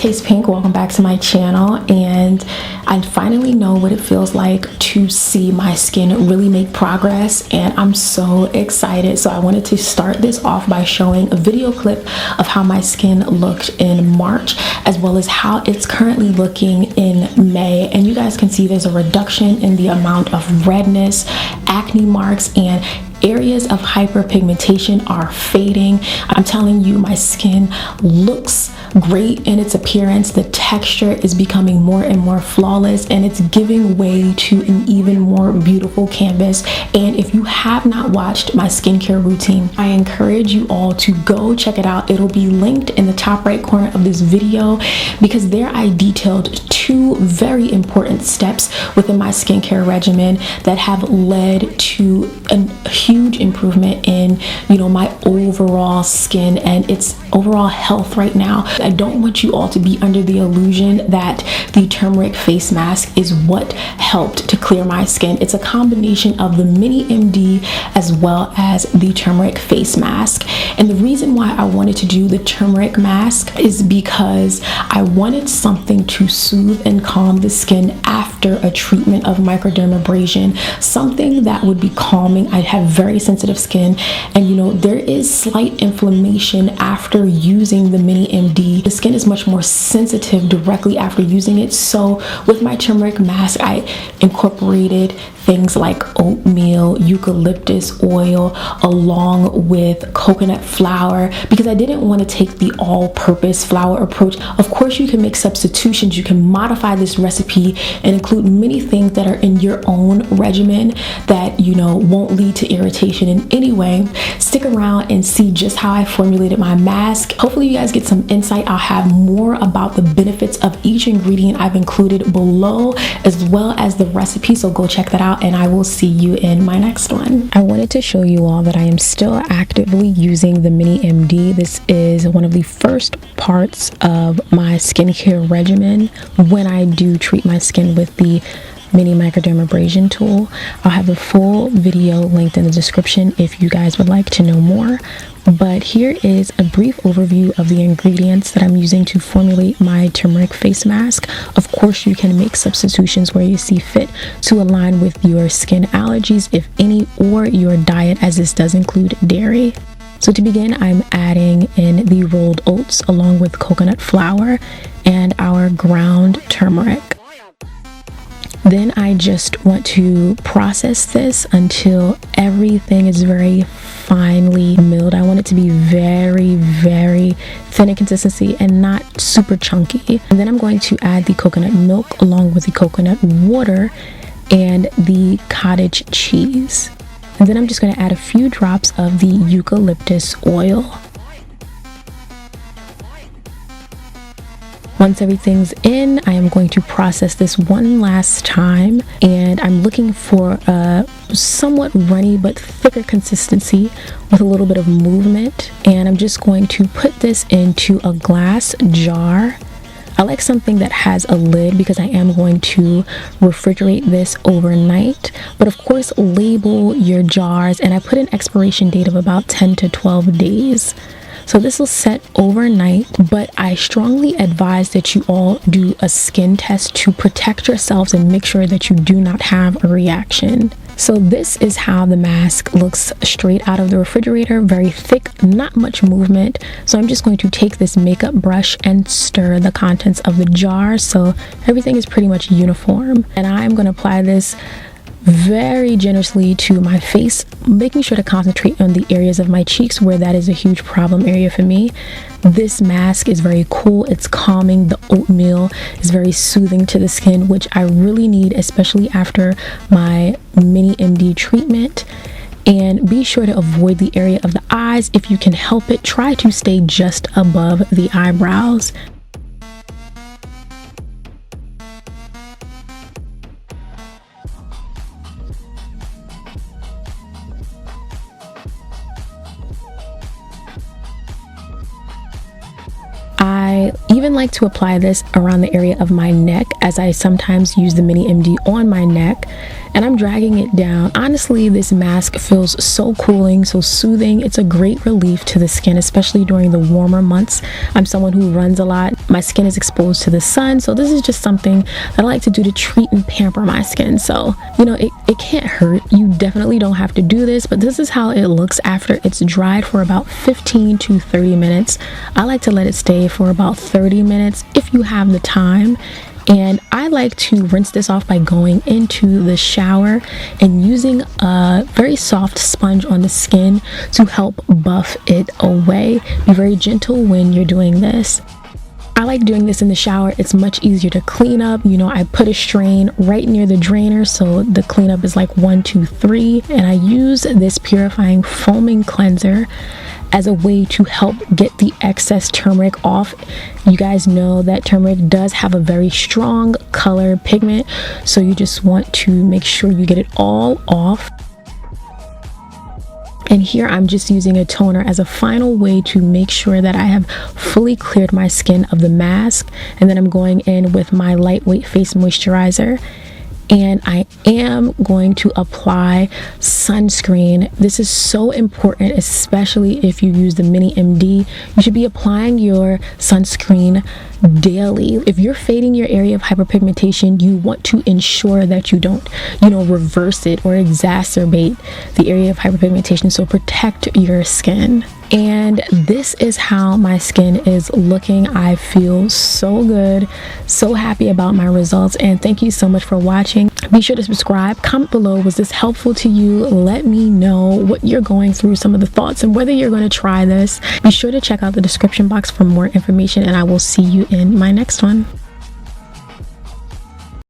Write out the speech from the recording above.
Tastepink. Welcome back to my channel, and I finally know what it feels like to see my skin really make progress, and I'm so excited. So I wanted to start this off by showing a video clip of how my skin looked in March as well as how it's currently looking in May. And you guys can see there's a reduction in the amount of redness, acne marks, and areas of hyperpigmentation are fading. I'm telling you, my skin looks great in its appearance. The texture is becoming more and more flawless, and it's giving way to an even more beautiful canvas. And if you have not watched my skincare routine, I encourage you all to go check it out. It'll be linked in the top right corner of this video, because there I detailed two very important steps within my skincare regimen that have led to a huge improvement in, my overall skin and its overall health right now. I don't want you all to be under the illusion that the Turmeric Face Mask is what helped to clear my skin. It's a combination of the Mini MD as well as the Turmeric Face Mask. And the reason why I wanted to do the turmeric mask is because I wanted something to soothe and calm the skin after a treatment of microdermabrasion, something that would be calming. I have very sensitive skin, and there is slight inflammation after using the Mini MD. The skin is much more sensitive directly after using it. So with my turmeric mask, I incorporated things like oatmeal, eucalyptus oil, along with coconut flour, because I didn't want to take the all-purpose flour approach. Of course, you can make substitutions. You can modify this recipe and include many things that are in your own regimen that won't lead to irritation in any way. Stick around and see just how I formulated my mask. Hopefully you guys get some insight. I'll have more about the benefits of each ingredient I've included below, as well as the recipe, so go check that out, and I will see you in my next one. I wanted to show you all that I am still actively using the Mini MD. This is one of the first parts of my skincare regimen when I do treat my skin with the mini microdermabrasion tool. I'll have the full video linked in the description if you guys would like to know more. But here is a brief overview of the ingredients that I'm using to formulate my turmeric face mask. Of course, you can make substitutions where you see fit to align with your skin allergies, if any, or your diet, as this does include dairy. So to begin, I'm adding in the rolled oats along with coconut flour and our ground turmeric. Then I just want to process this until everything is very finely milled. I want it to be very, very thin in consistency and not super chunky. And then I'm going to add the coconut milk along with the coconut water and the cottage cheese. And then I'm just going to add a few drops of the eucalyptus oil. Once everything's in, I am going to process this one last time, and I'm looking for a somewhat runny but thicker consistency with a little bit of movement. And I'm just going to put this into a glass jar. I like something that has a lid because I am going to refrigerate this overnight. But of course, label your jars, and I put an expiration date of about 10 to 12 days. So this will set overnight, but I strongly advise that you all do a skin test to protect yourselves and make sure that you do not have a reaction. So this is how the mask looks straight out of the refrigerator. Very thick, not much movement. So I'm just going to take this makeup brush and stir the contents of the jar so everything is pretty much uniform. And I'm going to apply this very generously to my face, making sure to concentrate on the areas of my cheeks where that is a huge problem area for me. This mask is very cool, it's calming. The oatmeal is very soothing to the skin, which I really need, especially after my Mini MD treatment. And be sure to avoid the area of the eyes. If you can help it, try to stay just above the eyebrows. I even like to apply this around the area of my neck, as I sometimes use the Mini MD on my neck. and I'm dragging it down. Honestly, this mask feels so cooling, so soothing. It's a great relief to the skin, especially during the warmer months. I'm someone who runs a lot. My skin is exposed to the sun, so this is just something that I like to do to treat and pamper my skin. So, you know, it can't hurt. You definitely don't have to do this, but this is how it looks after it's dried for about 15 to 30 minutes. I like to let it stay for about 30 minutes if you have the time. And I like to rinse this off by going into the shower and using a very soft sponge on the skin to help buff it away. Be very gentle when you're doing this. I like doing this in the shower. It's much easier to clean up. You know, I put a strain right near the drainer, so the cleanup is like 1, 2, 3. And I use this purifying foaming cleanser as a way to help get the excess turmeric off. You guys know that turmeric does have a very strong color pigment, so you just want to make sure you get it all off. And here I'm just using a toner as a final way to make sure that I have fully cleared my skin of the mask. And then I'm going in with my lightweight face moisturizer. And I am going to apply sunscreen. This is so important, especially if you use the Mini MD. You should be applying your sunscreen daily. If you're fading your area of hyperpigmentation, you want to ensure that you don't, reverse it or exacerbate the area of hyperpigmentation. So protect your skin. And this is how my skin is looking. I feel so good, so happy about my results, and thank you so much for watching. Be sure to subscribe, comment below, was this helpful to you? Let me know what you're going through, some of the thoughts, and whether you're going to try this. Be sure to check out the description box for more information, and I will see you in my next one.